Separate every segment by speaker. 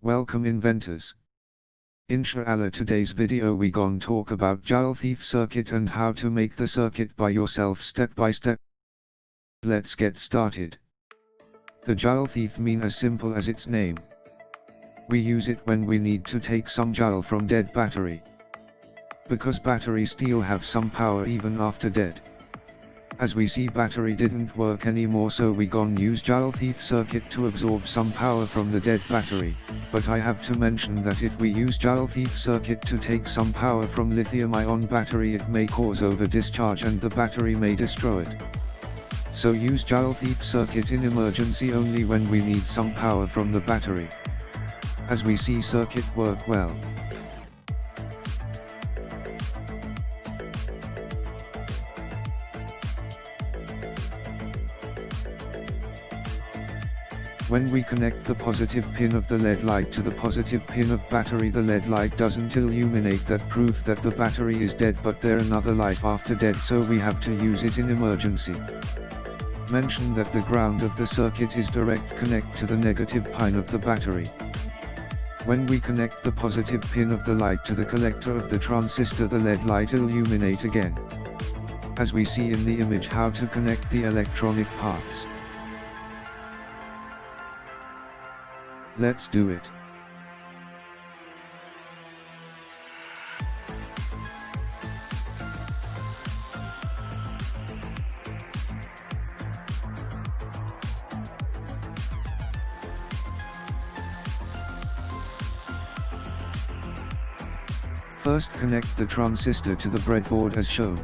Speaker 1: Welcome inventors. Insha Allah, today's video we gon talk about Joule thief circuit and how to make the circuit by yourself step by step. Let's get started. The Joule thief mean as simple as its name. We use it when we need to take some Joule from dead battery. Because battery still have some power even after dead. As we see, battery didn't work anymore, so we gon use Joule thief circuit to absorb some power from the dead battery. But I have to mention that if we use Joule thief circuit to take some power from lithium ion battery, it may cause over discharge and the battery may destroy it. So use Joule thief circuit in emergency only when we need some power from the battery. As we see, circuit work well. When we connect the positive pin of the LED light to the positive pin of battery, the LED light doesn't illuminate, that proof that the battery is dead, but there another life after dead, so we have to use it in emergency. Mention that the ground of the circuit is direct connect to the negative pin of the battery. When we connect the positive pin of the light to the collector of the transistor, the LED light illuminate again. As we see in the image how to connect the electronic parts. Let's do it. First, connect the transistor to the breadboard as shown.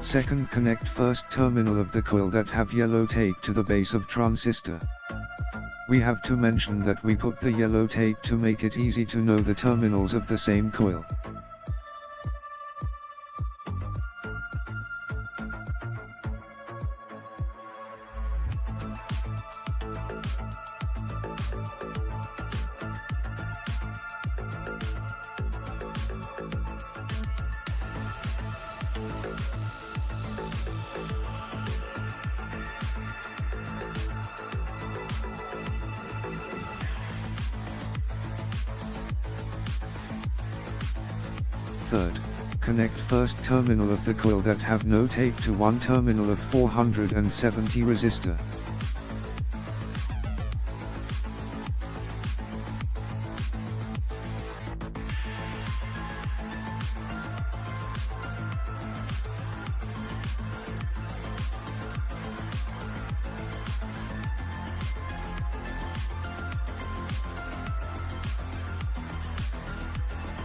Speaker 1: Second, connect first terminal of the coil that have yellow tape to the base of transistor. We have to mention that we put the yellow tape to make it easy to know the terminals of the same coil. Third, connect first terminal of the coil that have no tape to one terminal of 470 resistor.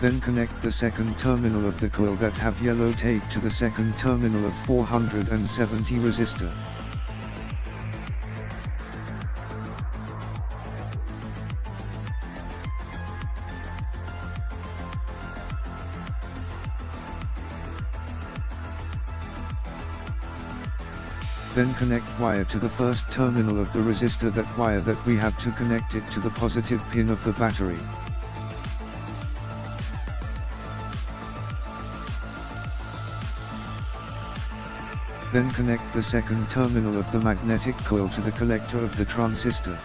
Speaker 1: Then connect the second terminal of the coil that have yellow tape to the second terminal of 470 resistor. Then connect wire to the first terminal of the resistor, that wire that we have to connect it to the positive pin of the battery. Then connect the second terminal of the magnetic coil to the collector of the transistor.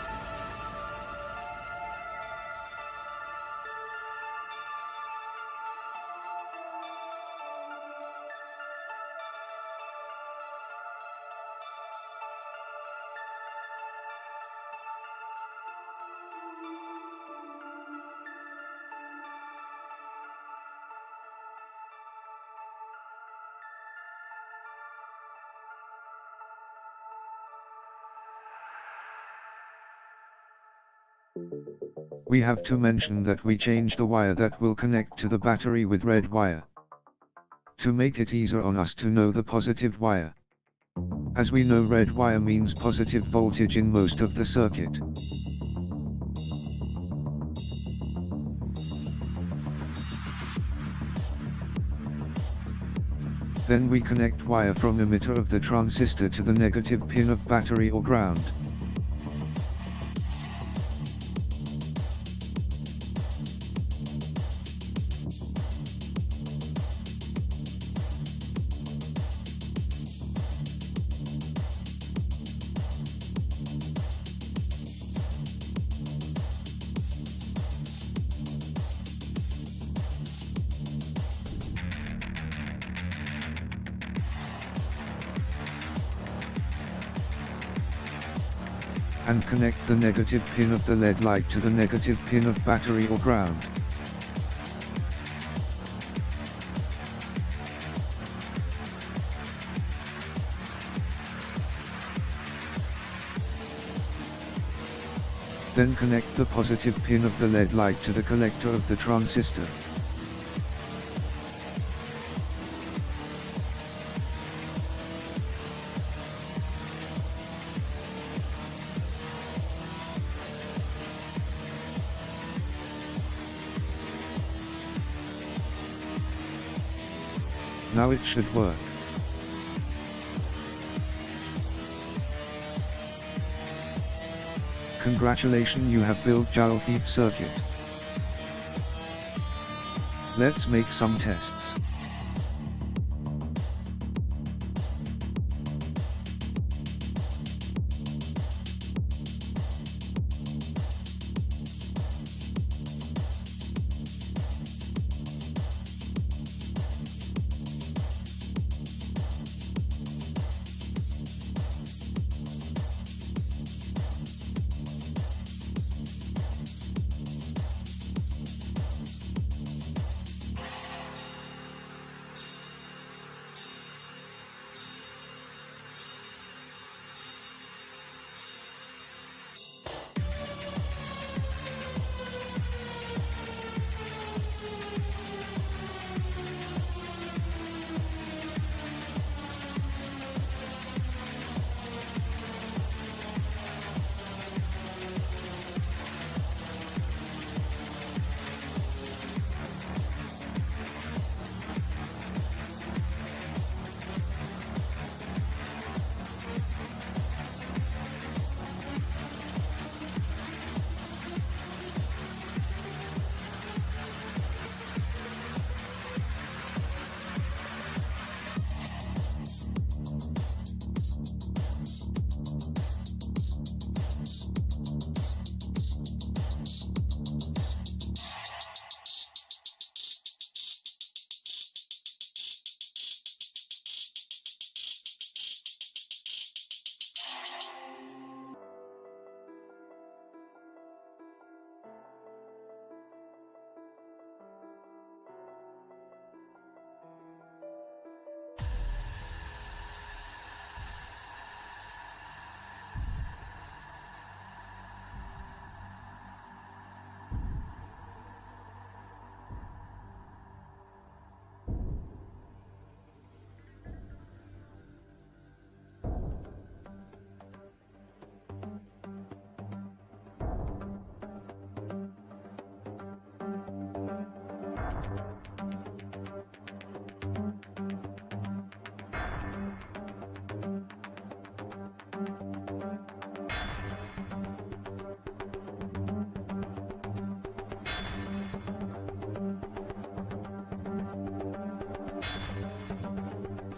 Speaker 1: We have to mention that we change the wire that will connect to the battery with red wire, to make it easier on us to know the positive wire. As we know, red wire means positive voltage in most of the circuit. Then we connect wire from emitter of the transistor to the negative pin of battery or ground. and connect the negative pin of the LED light to the negative pin of battery or ground. Then connect the positive pin of the LED light to the collector of the transistor. Now it should work. Congratulations, you have built Joule thief circuit. Let's make some tests.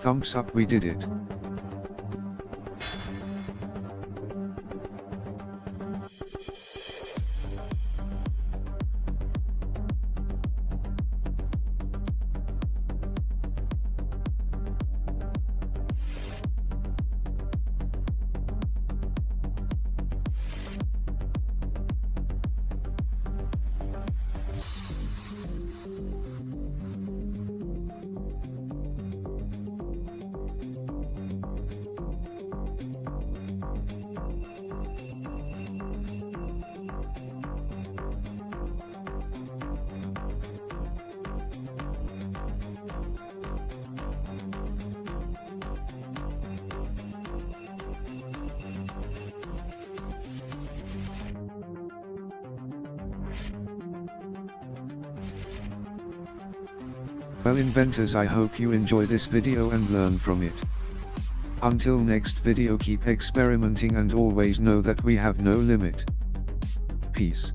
Speaker 1: Thumbs up, we did it. Well inventors, I hope you enjoy this video and learn from it. Until next video, keep experimenting and always know that we have no limit. Peace.